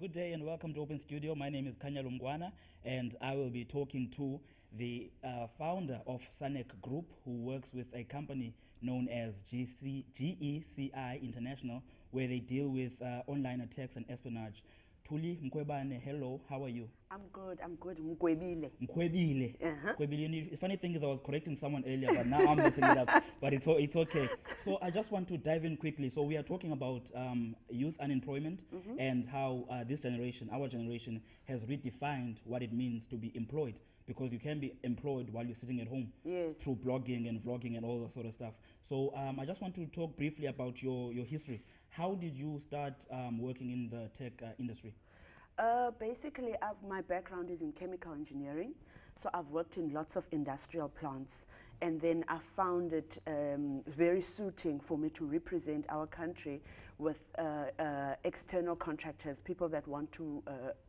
Good day and welcome to Open Studio. My name is Kanya Lumgwana and I will be talking to the founder of Sanek Group, who works with a company known as GECI International, where they deal with online attacks and espionage. Thuli Mrwebile, hello, how are you? I'm good. Mrwebile. Mrwebile. Mrwebile. The funny thing is I was correcting someone earlier, but now I'm messing it up. But it's okay. So I just want to dive in quickly. So we are talking about youth unemployment and how this generation, our generation, has redefined what it means to be employed. Because you can be employed while you're sitting at home, yes, through blogging and vlogging and all that sort of stuff. So I just want to talk briefly about your history. How did you start working in the tech industry? Basically, my background is in chemical engineering, so I've worked in lots of industrial plants, and then I found it very suiting for me to represent our country with external contractors, people that want to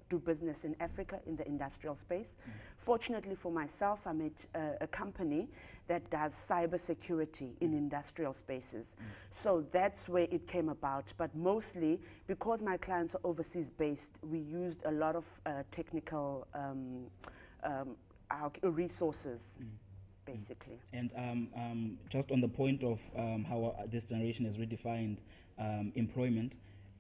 do business in Africa in the industrial space. Fortunately for myself, I met a company that does cyber security in industrial spaces. So that's where it came about. But mostly, because my clients are overseas based, we used a lot of technical resources, basically. And just on the point of how this generation has redefined employment,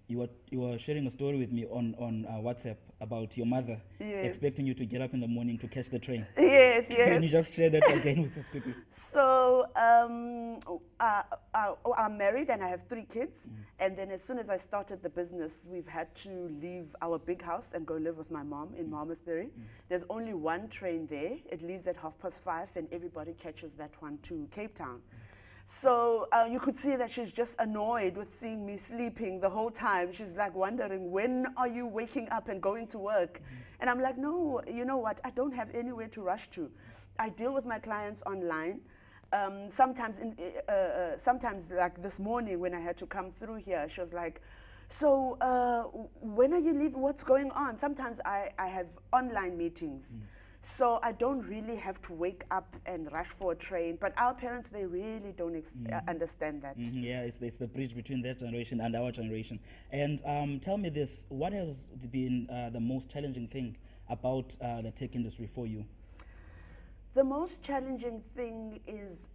you were sharing a story with me on WhatsApp about your mother, yes, expecting you to get up in the morning to catch the train. Yes, yes. Can you just share that again with us quickly? So I'm married and I have 3 kids. And then as soon as I started the business, we've had to leave our big house and go live with my mom in Malmesbury. There's only one train there. It leaves at 5:30 and everybody catches that one to Cape Town. So you could see that she's just annoyed with seeing me sleeping the whole time. She's like wondering, when are you waking up and going to work? And I'm like, no, you know what? I don't have anywhere to rush to. I deal with my clients online. Sometimes like this morning when I had to come through here, she was like, so when are you leaving? What's going on? Sometimes I have online meetings. So I don't really have to wake up and rush for a train. But our parents, they really don't understand that. Yeah, it's the bridge between that generation and our generation. And tell me this, what has been the most challenging thing about the tech industry for you? The most challenging thing is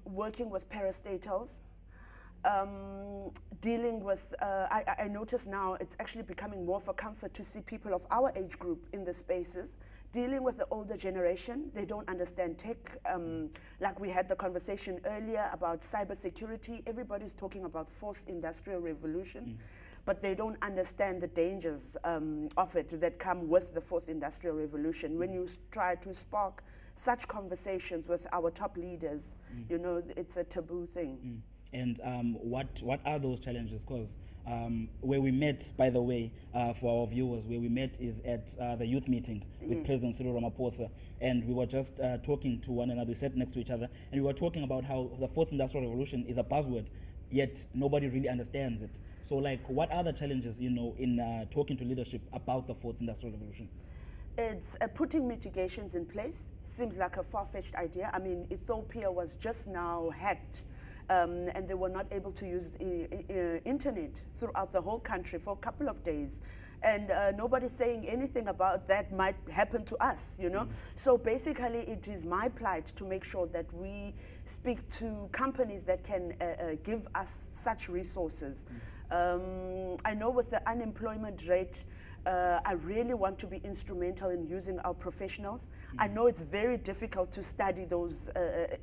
working with parastatals. Dealing with, I notice now it's actually becoming more of a comfort to see people of our age group in the spaces. Dealing with the older generation, they don't understand tech. Like we had the conversation earlier about cybersecurity. Everybody's talking about 4th industrial revolution, but they don't understand the dangers of it that come with the 4th industrial revolution. When you try to spark such conversations with our top leaders, you know, it's a taboo thing. And what are those challenges? Because where we met, by the way, for our viewers, where we met is at the youth meeting with President Cyril Ramaphosa, and we were just talking to one another. We sat next to each other, and we were talking about how the 4th Industrial Revolution is a buzzword, yet nobody really understands it. So, like, what are the challenges, you know, in talking to leadership about the 4th Industrial Revolution? It's putting mitigations in place. Seems like a far-fetched idea. I mean, Ethiopia was just now hacked. And they were not able to use internet throughout the whole country for a couple of days. And nobody's saying anything about that might happen to us, you know. So basically it is my plight to make sure that we speak to companies that can give us such resources. I know with the unemployment rate, I really want to be instrumental in using our professionals. I know it's very difficult to study those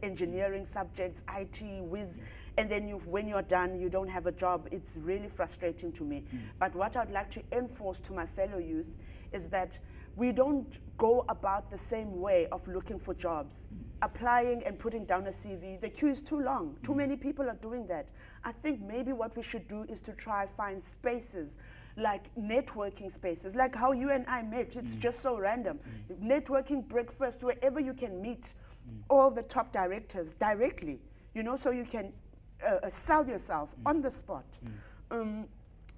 engineering subjects, IT, whiz, and then when you're done, you don't have a job. It's really frustrating to me. But what I'd like to enforce to my fellow youth is that we don't go about the same way of looking for jobs. Applying and putting down a CV, the queue is too long. Too many people are doing that. I think maybe what we should do is to try find spaces, like networking spaces, like how you and I met. It's just so random. Networking breakfast, wherever you can meet all the top directors directly, you know, so you can sell yourself on the spot.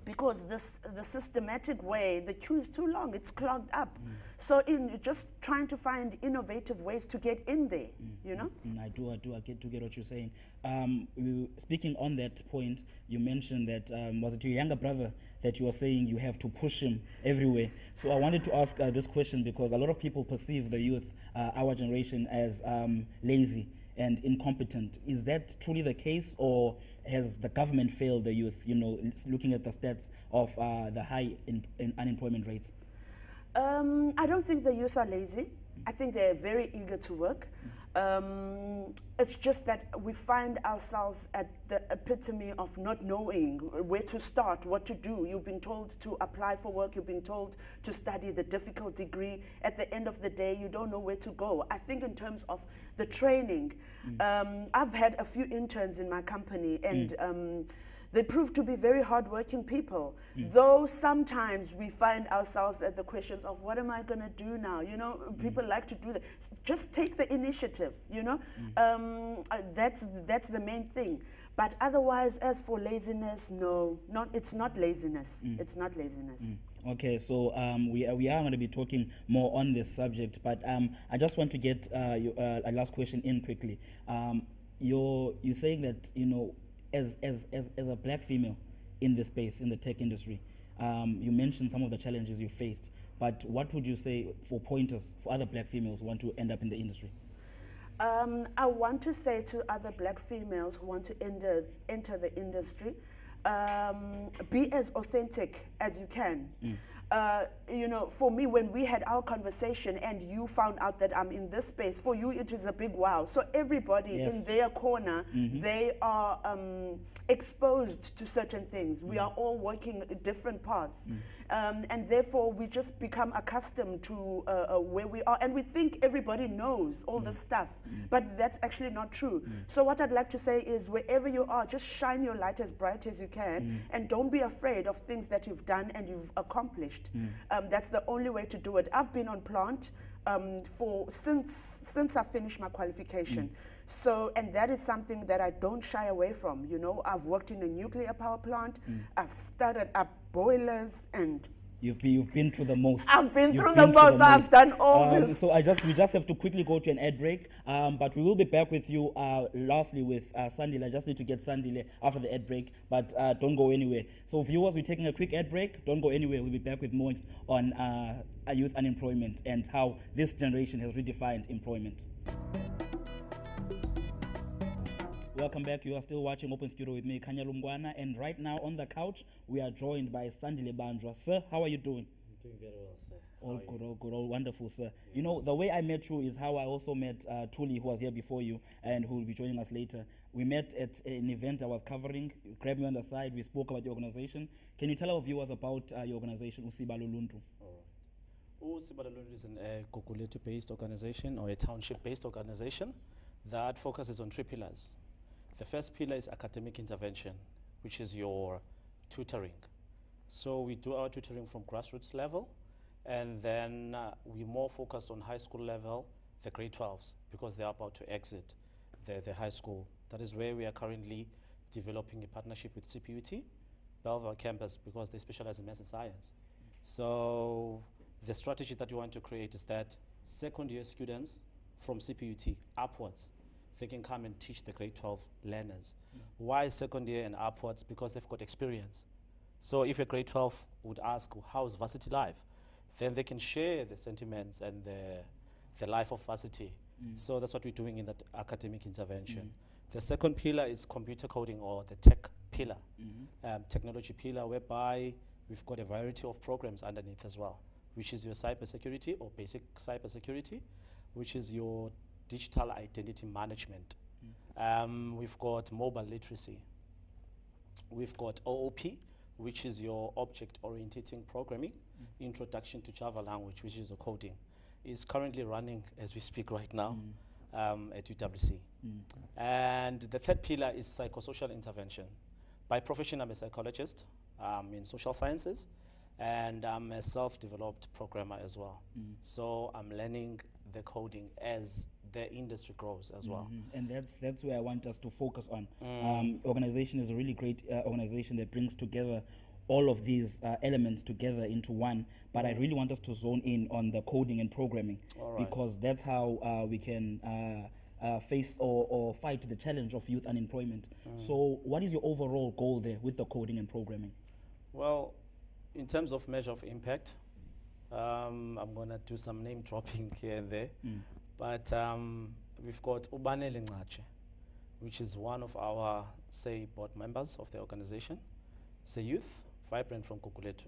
because the systematic way, the queue is too long, it's clogged up. So in just trying to find innovative ways to get in there, you know? I get what you're saying. Speaking on that point, you mentioned that, was it your younger brother that you were saying you have to push him everywhere? So I wanted to ask this question because a lot of people perceive the youth, our generation, as lazy and incompetent. Is that truly the case, or has the government failed the youth, you know, looking at the stats of the high in unemployment rates? I don't think the youth are lazy. I think they're very eager to work. It's just that we find ourselves at the epitome of not knowing where to start, what to do. You've been told to apply for work, you've been told to study the difficult degree. At the end of the day, you don't know where to go. I think in terms of the training, I've had a few interns in my company, and they prove to be very hardworking people, though sometimes we find ourselves at the questions of what am I going to do now? You know, people like to do that. Just take the initiative, you know. That's the main thing. But otherwise, as for laziness, no, it's not laziness. It's not laziness. Okay, so we are going to be talking more on this subject, but I just want to get a last question in quickly. You're saying that, you know, as a black female in the space, in the tech industry, you mentioned some of the challenges you faced, but what would you say for pointers for other black females who want to end up in the industry? I want to say to other black females who want to enter the industry, be as authentic as you can. You know, for me, when we had our conversation and you found out that I'm in this space, for you it is a big wow. So everybody in their corner, they are exposed to certain things. We are all working different paths. And therefore, we just become accustomed to where we are. And we think everybody knows all the stuff, but that's actually not true. So what I'd like to say is, wherever you are, just shine your light as bright as you can, and don't be afraid of things that you've done and you've accomplished. That's the only way to do it. I've been on plant since I finished my qualification. So, and that is something that I don't shy away from. You know, I've worked in a nuclear power plant. I've started up boilers, and you've been through the most. I've been through the most. I've done all this. So we just have to quickly go to an ad break, but we will be back with you lastly with Sandile. I just need to get Sandile after the ad break, but don't go anywhere. So viewers, we're taking a quick ad break. Don't go anywhere. We'll be back with more on youth unemployment and how this generation has redefined employment. Welcome back. You are still watching Open Studio with me, Kanya Lumgwana, and right now on the couch we are joined by Sandile Banjwa. Sir, how are you doing? I'm doing very well, sir. All good, all wonderful, sir. Yes. You know, the way I met you is how I also met Thuli, who was here before you and who will be joining us later. We met at an event I was covering. You grabbed me on the side. We spoke about your organization. Can you tell our viewers about your organization, Usiba Loluntu? Usiba Loluntu is a Guguletu-based organization, or a township-based organization that focuses on 3 pillars. The first pillar is academic intervention, which is your tutoring. So we do our tutoring from grassroots level, and then we're more focused on high school level, the grade 12s, because they're about to exit the high school. That is where we are currently developing a partnership with CPUT, Belvoir campus, because they specialize in maths and science. So the strategy that we want to create is that second year students from CPUT upwards, they can come and teach the grade 12 learners. Why second year and upwards? Because they've got experience. So if a grade 12 would ask, how's varsity life? Then they can share the sentiments and the life of varsity. So that's what we're doing in that academic intervention. The second pillar is computer coding, or the tech pillar, technology pillar, whereby we've got a variety of programs underneath as well, which is your cybersecurity, or basic cybersecurity, which is your digital identity management. We've got mobile literacy. We've got OOP, which is your object-oriented programming, introduction to Java language, which is a coding. Is currently running as we speak right now at UWC. And the third pillar is psychosocial intervention. By profession, I'm a psychologist in social sciences, and I'm a self-developed programmer as well. So I'm learning the coding as the industry grows as well. And that's where I want us to focus on. Organization is a really great organization that brings together all of these elements together into one, but I really want us to zone in on the coding and programming, because that's how we can face or fight the challenge of youth unemployment. So what is your overall goal there with the coding and programming? Well, in terms of measure of impact, I'm going to do some name dropping here and there, but we've got Ubanele Ngcatshe, which is one of our, say, board members of the organization. He's a youth, vibrant from Gugulethu.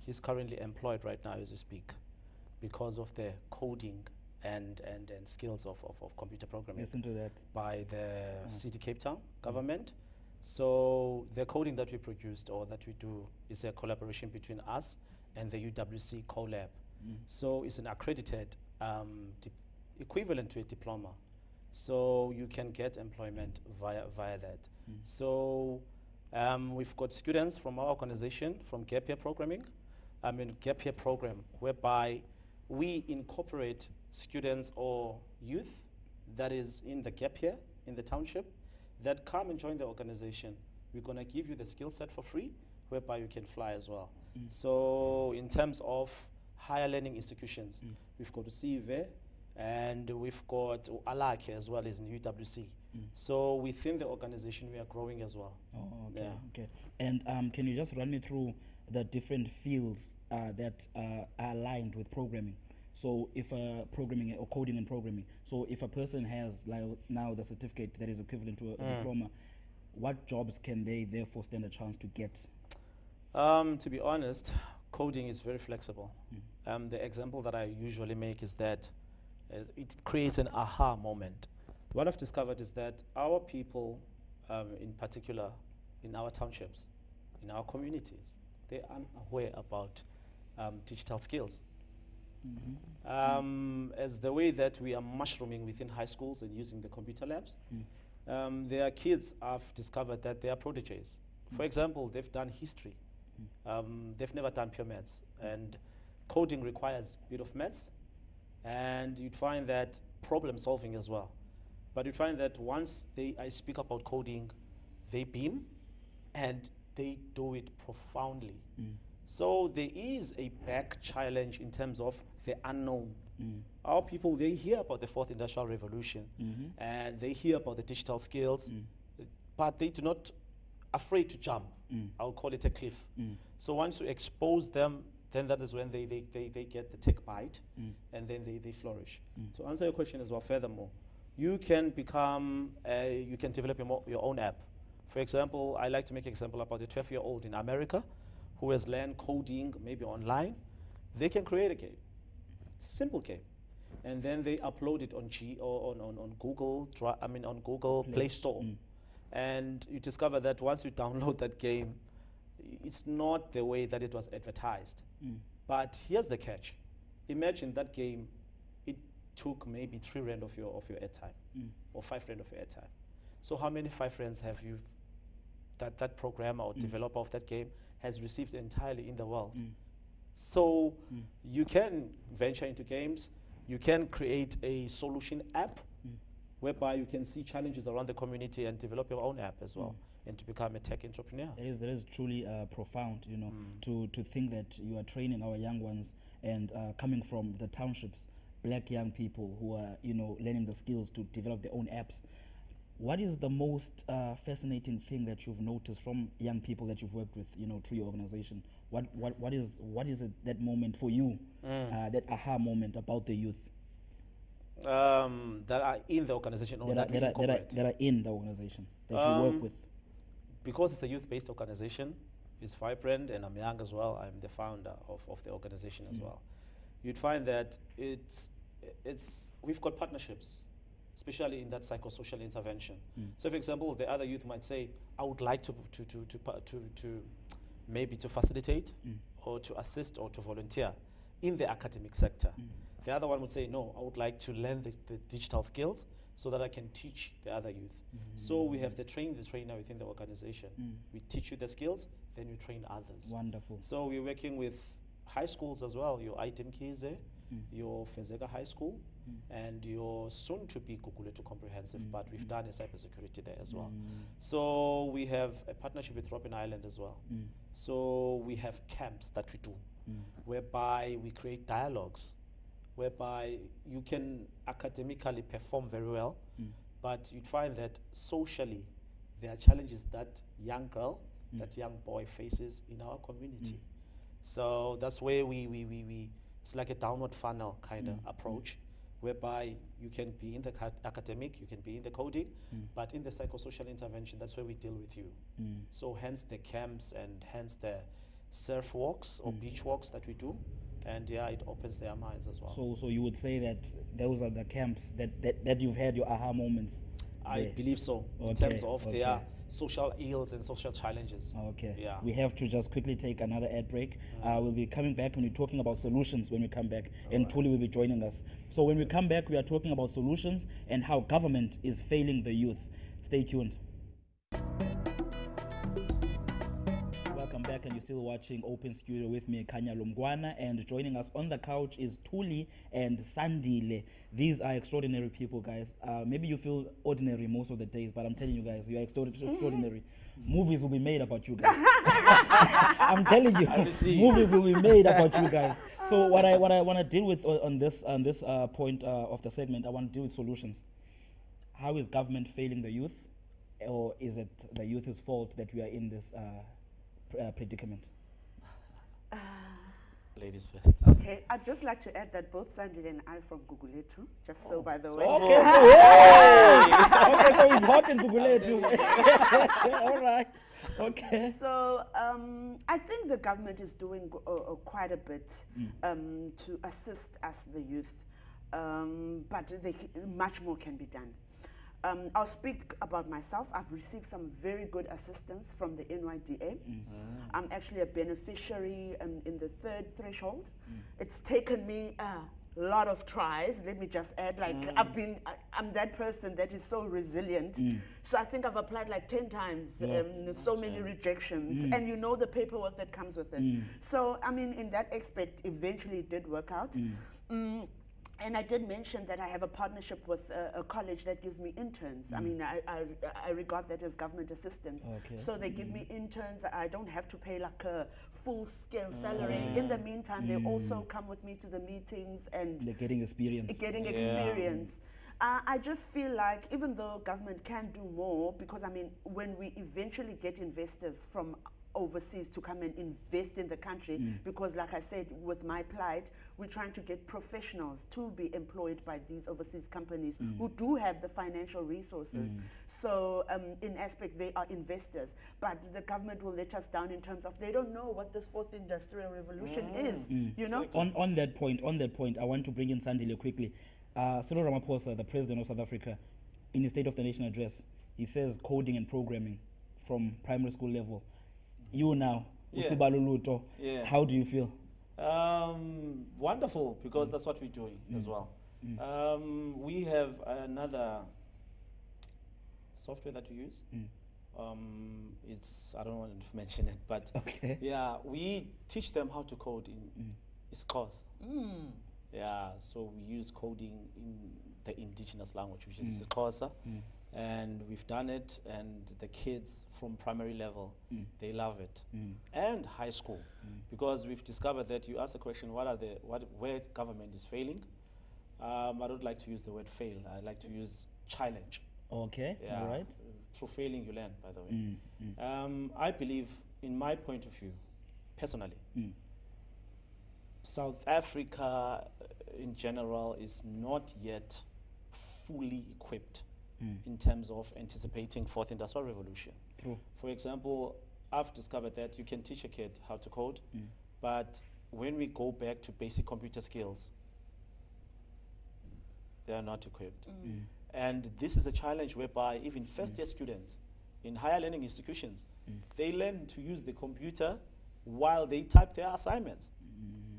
He's currently employed right now as we speak because of the coding and skills of computer programming. Listen to that. By the City Cape Town government. So the coding that we produced or that we do is a collaboration between us and the UWC CoLab. So it's an accredited equivalent to a diploma. So you can get employment via that. So we've got students from our organization from Gap Year Programming, Gap Year Program, whereby we incorporate students or youth that is in the Gap Year in the township that come and join the organization. We're going to give you the skill set for free, whereby you can fly as well. So in terms of higher learning institutions, we've got CV, and we've got Alake as well as in UWC. So within the organization, we are growing as well. Oh, okay, okay. And can you just run me through the different fields that are aligned with programming? So if programming or coding and programming, so if a person has like now the certificate that is equivalent to a diploma, what jobs can they therefore stand a chance to get? To be honest, coding is very flexible. The example that I usually make is that it creates an aha moment. What I've discovered is that our people, in particular in our townships, in our communities, they are unaware about digital skills. As the way that we are mushrooming within high schools and using the computer labs, there are kids I've discovered that they are prodigies. For example, they've done history. They've never done pure maths, and coding requires a bit of maths, and you'd find that problem solving as well. But you'd find that once I speak about coding, they beam and they do it profoundly. So there is a back challenge in terms of the unknown. Our people, they hear about the fourth industrial revolution and they hear about the digital skills, but they do not afraid to jump. I'll call it a cliff. So once you expose them, then that is when they get the tech bite and then they flourish. To answer your question as well, furthermore, you can become, you can develop your own app. For example, I like to make an example about a 12-year-old in America who has learned coding maybe online. They can create a game, simple game, and then they upload it on Google, on Google Play Store. And you discover that once you download that game, it's not the way that it was advertised. But here's the catch. Imagine that game, it took maybe 3 rand of your airtime, or 5 rand of your airtime. So how many 5 rands have you, that programmer or developer of that game has received entirely in the world? So you can venture into games, you can create a solution app, whereby you can see challenges around the community and develop your own app as well, and to become a tech entrepreneur. That is truly profound, you know, to think that you are training our young ones and coming from the townships, black young people who are, you know, learning the skills to develop their own apps. What is the most fascinating thing that you've noticed from young people that you've worked with, you know, through your organization? What is it, that moment for you, that aha moment about the youth? That are in the organization or that are in the organization that you work with? Because it's a youth-based organization, it's vibrant, and I'm young as well. I'm the founder of the organization as well. You'd find that we've got partnerships, especially in that psychosocial intervention. So, for example, the other youth might say, I would like to maybe to facilitate or to assist or to volunteer in the academic sector. The other one would say, no, I would like to learn the digital skills so that I can teach the other youth. So we have the trainer within the organization. We teach you the skills, then you train others. Wonderful. So we're working with high schools as well, your Item Kize, your Fezeka High School, and your soon-to-be Gugulethu Comprehensive, but we've done a cybersecurity there as well. So we have a partnership with Robben Island as well. So we have camps that we do, whereby we create dialogues, whereby you can academically perform very well, but you'd find that socially there are challenges that young girl, that young boy faces in our community. So that's where it's like a downward funnel kind of approach, whereby you can be in the academic, you can be in the coding, but in the psychosocial intervention, that's where we deal with you. So hence the camps and hence the surf walks or beach walks that we do. And yeah, it opens their minds as well. So you would say that those are the camps that you've had your aha moments? I believe so, in terms of their social ills and social challenges. Okay. Yeah. We have to just quickly take another ad break. We'll be coming back when we're talking about solutions when we come back. And Thuli will be joining us. So when we come back, we are talking about solutions and how government is failing the youth. Stay tuned. Welcome back, and you're still watching Open Studio with me, Kanya Lomgwana, and joining us on the couch is Thuli and Sandile. These are extraordinary people, guys. Maybe you feel ordinary most of the days, but I'm telling you guys, you are extraordinary. Movies will be made about you guys. I'm telling you, movies will be made about you guys. So what I want to deal with on this point of the segment, I want to deal with solutions. How is government failing the youth, or is it the youth's fault that we are in this predicament? Ladies first. Okay, I'd just like to add that both Sandile and I from Gugulethu, just so by the way. Okay, so, okay, so it's hot in Gugulethu. All right. Okay. So I think the government is doing quite a bit to assist us, the youth, but much more can be done. I'll speak about myself. I've received some very good assistance from the NYDA. I'm actually a beneficiary in the third threshold. It's taken me a lot of tries. Let me just add, like I'm that person that is so resilient. So I think I've applied like 10 times, so many rejections, and you know the paperwork that comes with it. So I mean, in that aspect, eventually it did work out. And I did mention that I have a partnership with a college that gives me interns. I mean, I regard that as government assistance. Okay. So they give me interns. I don't have to pay like a full-scale salary. In the meantime, they also come with me to the meetings and they're getting experience. I just feel like even though government can do more, because I mean, when we eventually get investors from overseas to come and invest in the country, because like I said, with my plight, we're trying to get professionals to be employed by these overseas companies who do have the financial resources. So in aspect, they are investors, but the government will let us down in terms of they don't know what this fourth industrial revolution is, you know? On that point, I want to bring in Sandile quickly. Cyril Ramaphosa, the president of South Africa, in his State of the Nation address, he says coding and programming from primary school level. You now, Usiba Loluntu, how do you feel? Wonderful, because that's what we're doing as well. We have another software that we use. It's, I don't want to mention it, but yeah, we teach them how to code in ISCOS. Yeah, so we use coding in the indigenous language, which is ISCOSA. And we've done it, and the kids from primary level, they love it. And high school, because we've discovered that you ask a question, where government is failing? I don't like to use the word fail. I like to use challenge. Okay, yeah. All right. Through failing, you learn, by the way. I believe, in my point of view, personally, South Africa in general is not yet fully equipped in terms of anticipating fourth industrial revolution. True. For example, I've discovered that you can teach a kid how to code, but when we go back to basic computer skills, they are not equipped. And this is a challenge whereby even first-year students in higher learning institutions, they learn to use the computer while they type their assignments.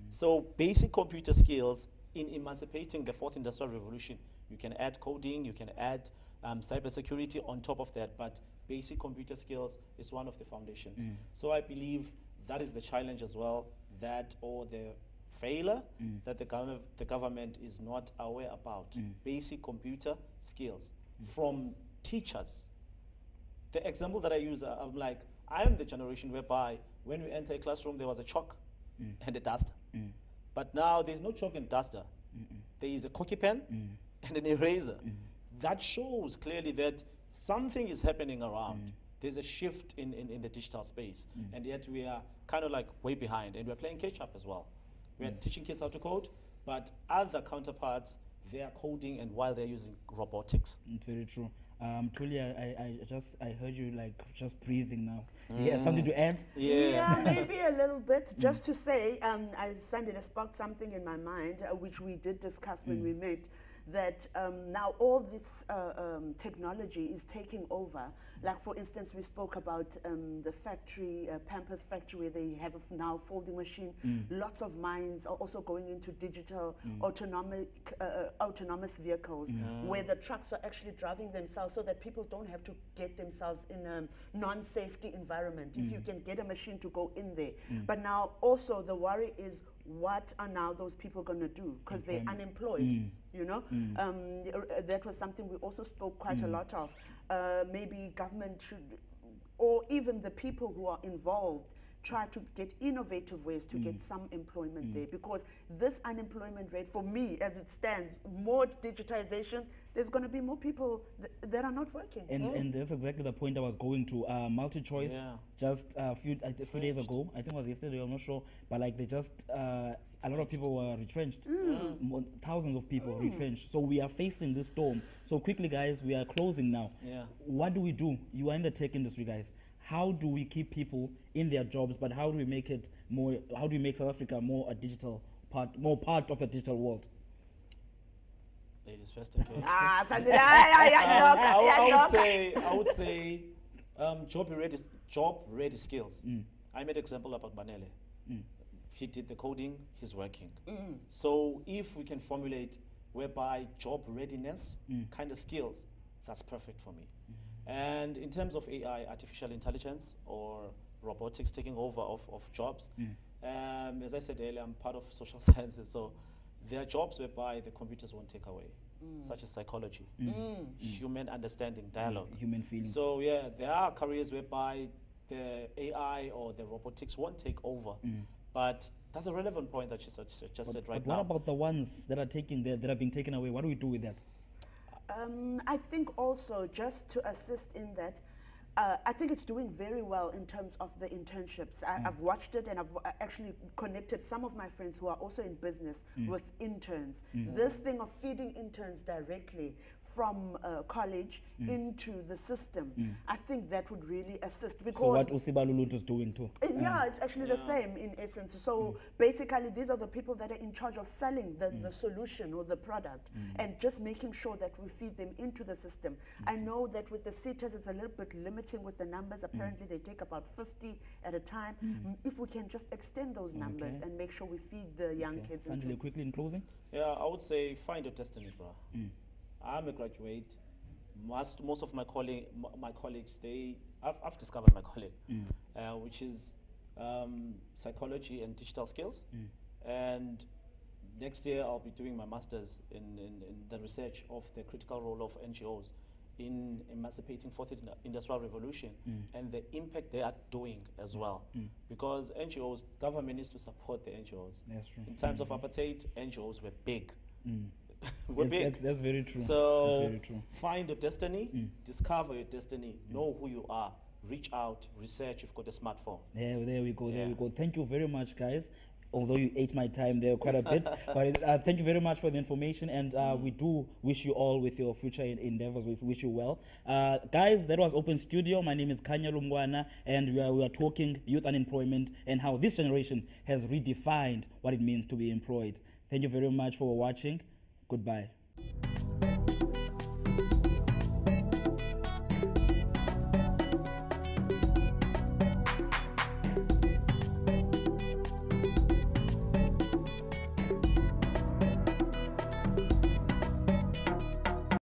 So basic computer skills in emancipating the fourth industrial revolution, you can add coding, you can add cybersecurity on top of that, but basic computer skills is one of the foundations. So I believe that is the challenge as well, that or the failure that the government is not aware about. Basic computer skills from teachers. The example that I use, I'm like, I am the generation whereby when we enter a classroom, there was a chalk and a duster. But now there's no chalk and duster. There is a cocky pen and an eraser. That shows clearly that something is happening around. There's a shift in the digital space. And yet we are kind of like way behind. And we're playing catch up as well. We are teaching kids how to code, but other counterparts, they are coding and while they're using robotics. Very true. Thuli, I heard you like just breathing now. Yeah, something to add? Yeah, maybe a little bit. Just to say, Sandile sparked something in my mind, which we did discuss when we met, that now all this technology is taking over. Like for instance, we spoke about the factory, Pampers factory, where they have now folding machine. Lots of mines are also going into digital autonomous vehicles, where the trucks are actually driving themselves so that people don't have to get themselves in a non-safety environment. If you can get a machine to go in there. But now also the worry is, what are now those people going to do? Because they're unemployed, you know? That was something we also spoke quite a lot of. Maybe government should, or even the people who are involved, try to get innovative ways to get some employment there. Because this unemployment rate, for me, as it stands, more digitization, there's going to be more people that are not working. And that's exactly the point I was going to. Multi-choice, just a few days ago, I think it was yesterday, I'm not sure, but like they just, a lot of people were retrenched. Thousands of people retrenched. So we are facing this storm. So quickly, guys, we are closing now. What do we do? You are in the tech industry, guys. How do we keep people in their jobs, but how do we make it more, how do we make South Africa more a digital part, more part of the digital world? Ladies first, okay. I would say job ready skills. I made an example about Banele. He did the coding, he's working. So if we can formulate whereby job readiness kind of skills, that's perfect for me. And in terms of AI, artificial intelligence or robotics taking over of jobs, as I said earlier, I'm part of social sciences, so there are jobs whereby the computers won't take away, such as psychology, human understanding, dialogue. Human feelings. So yeah, there are careers whereby the AI or the robotics won't take over. But that's a relevant point that you just said right now. What about the ones that are that are being taken away? What do we do with that? I think also, just to assist in that, I think it's doing very well in terms of the internships. I've watched it, and I've actually connected some of my friends who are also in business with interns. This thing of feeding interns directly from college into the system, I think that would really assist. Because so what Usiba Loluntu is doing too. Yeah, it's actually the same in essence. So basically, these are the people that are in charge of selling the solution or the product, and just making sure that we feed them into the system. I know that with the CETAs, it's a little bit limiting with the numbers. Apparently, they take about 50 at a time. If we can just extend those numbers and make sure we feed the young kids. Sandile, quickly in closing? Yeah, I would say find your destiny, bro. I'm a graduate. Most of my colleagues, I've discovered my calling, which is psychology and digital skills. And next year I'll be doing my master's in the research of the critical role of NGOs in emancipating fourth industrial revolution and the impact they are doing as well. Because NGOs, government needs to support the NGOs. That's true. In times of apartheid, NGOs were big. That's very true. So that's very true. Find your destiny, discover your destiny, know who you are, reach out, research. You've got a smartphone. There we go. There we go. Thank you very much, guys. Although you ate my time there quite a bit, but thank you very much for the information, and we do wish you all with your future endeavors. We wish you well, guys. That was Open Studio. My name is Kanya Lumwana, and we are talking youth unemployment and how this generation has redefined what it means to be employed. Thank you very much for watching. Goodbye.